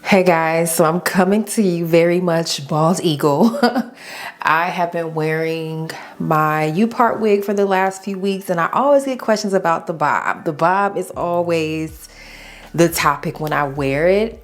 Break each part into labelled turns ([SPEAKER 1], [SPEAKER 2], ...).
[SPEAKER 1] Hey guys, so I'm coming to you very much bald eagle. I have been wearing my U-part wig for the last few weeks and I always get questions about the bob. The bob is always the topic when I wear it.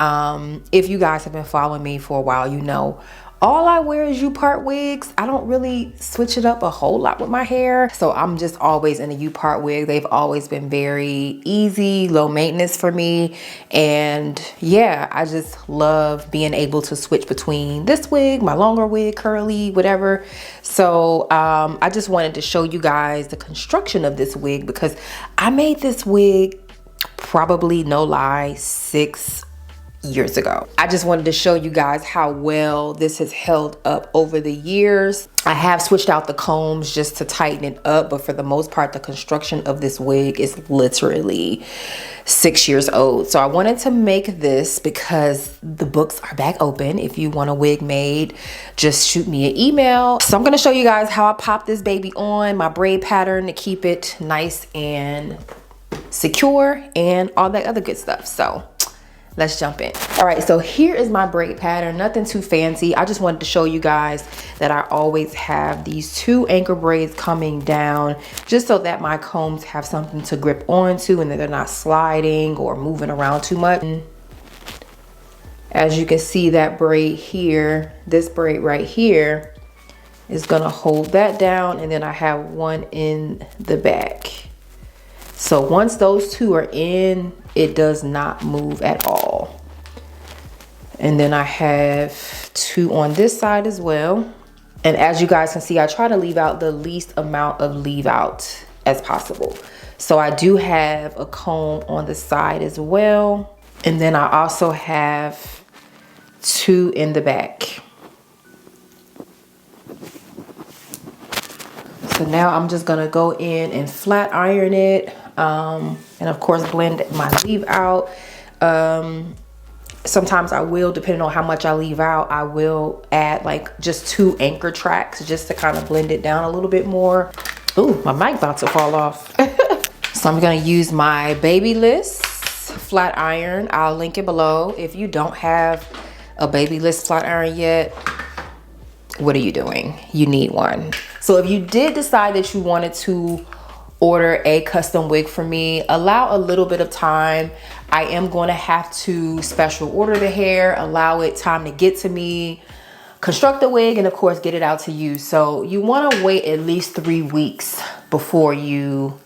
[SPEAKER 1] If you guys have been following me for a while, you know all I wear is U-part wigs. I don't really switch it up a whole lot with my hair. So I'm just always in a U-part wig. They've always been very easy, low maintenance for me. And yeah, I just love being able to switch between this wig, my longer wig, curly, whatever. So I just wanted to show you guys the construction of this wig because I made this wig probably, no lie, 6 years ago. I just wanted to show you guys how well this has held up over the years. I have switched out the combs just to tighten it up, but for the most part, the construction of this wig is literally 6 years old. So I wanted to make this because the books are back open. If you want a wig made, just shoot me an email. So I'm gonna show you guys how I pop this baby on, my braid pattern to keep it nice and secure and all that other good stuff. So let's jump in. All right, so here is my braid pattern, nothing too fancy. I just wanted to show you guys that I always have these 2 anchor braids coming down just so that my combs have something to grip onto and that they're not sliding or moving around too much. As you can see, that braid here, this braid right here is gonna hold that down, and then I have one in the back. So once those 2 are in, it does not move at all. And then I have 2 on this side as well. And as you guys can see, I try to leave out the least amount of leave out as possible. So I do have a comb on the side as well. And then I also have 2 in the back. So now I'm just gonna go in and flat iron it. And of course blend my leave out. Sometimes I will, depending on how much I leave out, I will add like just 2 anchor tracks just to kind of blend it down a little bit more. Ooh, my mic about to fall off. So I'm gonna use my Babyliss flat iron. I'll link it below. If you don't have a Babyliss flat iron yet, what are you doing? You need one. So if you did decide that you wanted to order a custom wig for me, allow a little bit of time. I am going to have to special order the hair, allow it time to get to me, construct the wig, and of course get it out to you. So you want to wait at least 3 weeks before you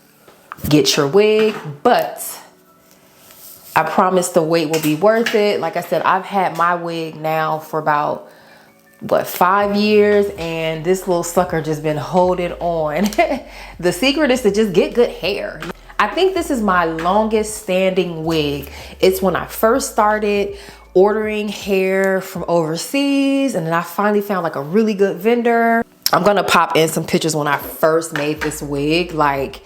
[SPEAKER 1] get your wig, but I promise the wait will be worth it. Like I said, I've had my wig now for about 5 years, and this little sucker just been holding on. The secret is to just get good hair. I think this is my longest standing wig. It's when I first started ordering hair from overseas, and then I finally found like a really good vendor. I'm gonna pop in some pictures when I first made this wig. Like,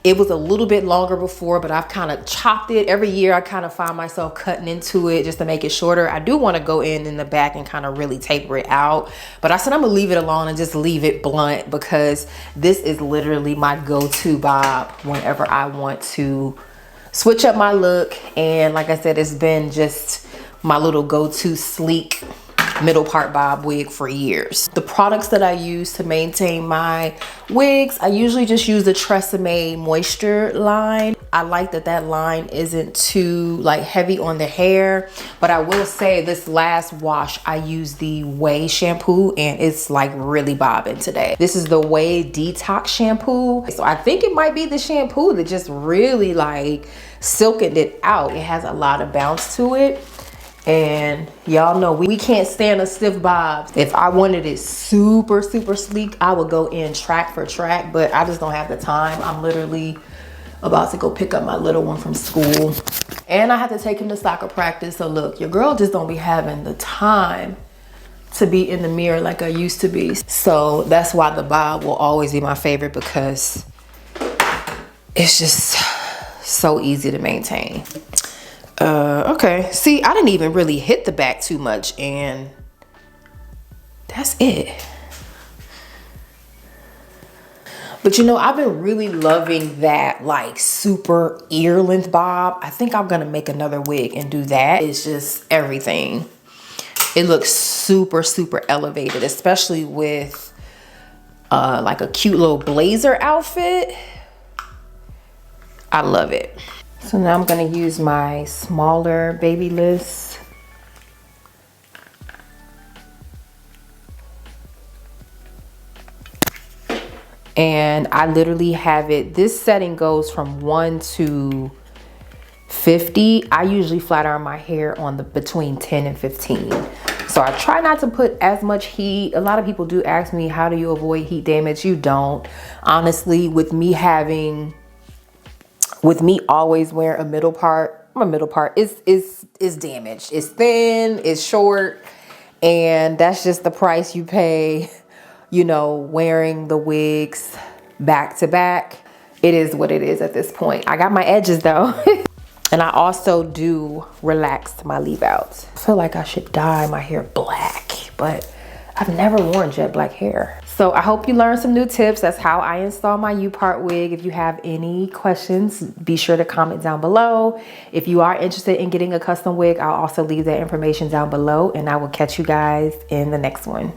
[SPEAKER 1] it was a little bit longer before, but I've kind of chopped it. Every year I kind of find myself cutting into it just to make it shorter. I do want to go in the back and kind of really taper it out. But I said I'm going to leave it alone and just leave it blunt because this is literally my go-to bob whenever I want to switch up my look. And like I said, it's been just my little go-to sleek middle part bob wig for years. The products that I use to maintain my wigs, I usually just use the Tresemme Moisture line. I like that line isn't too like heavy on the hair, but I will say this last wash I used the Ouai shampoo and it's like really bobbing today. This is the Ouai Detox shampoo. So I think it might be the shampoo that just really like silkened it out. It has a lot of bounce to it. And y'all know we can't stand a stiff bob. If I wanted it super sleek, I would go in track for track, but I just don't have the time. I'm literally about to go pick up my little one from school and I have to take him to soccer practice. So look, your girl just don't be having the time to be in the mirror like I used to be. So that's why the bob will always be my favorite, because it's just so easy to maintain. Okay, see, I didn't even really hit the back too much and that's it. But you know, I've been really loving that like super ear length bob. I think I'm gonna make another wig and do that. It's just everything. It looks super, super elevated, especially with like a cute little blazer outfit. I love it. So now I'm gonna use my smaller Babyliss. And I literally have it, this setting goes from 1 to 50. I usually flat iron my hair on the between 10 and 15. So I try not to put as much heat. A lot of people do ask me, how do you avoid heat damage? You don't. Honestly, with me always wearing a middle part, my middle part is damaged. It's thin, it's short, and that's just the price you pay, you know, wearing the wigs back to back. It is what it is at this point. I got my edges though. And I also do relax my leave outs. I feel like I should dye my hair black, but I've never worn jet black hair. So I hope you learned some new tips. That's how I install my U-part wig. If you have any questions, be sure to comment down below. If you are interested in getting a custom wig, I'll also leave that information down below, and I will catch you guys in the next one.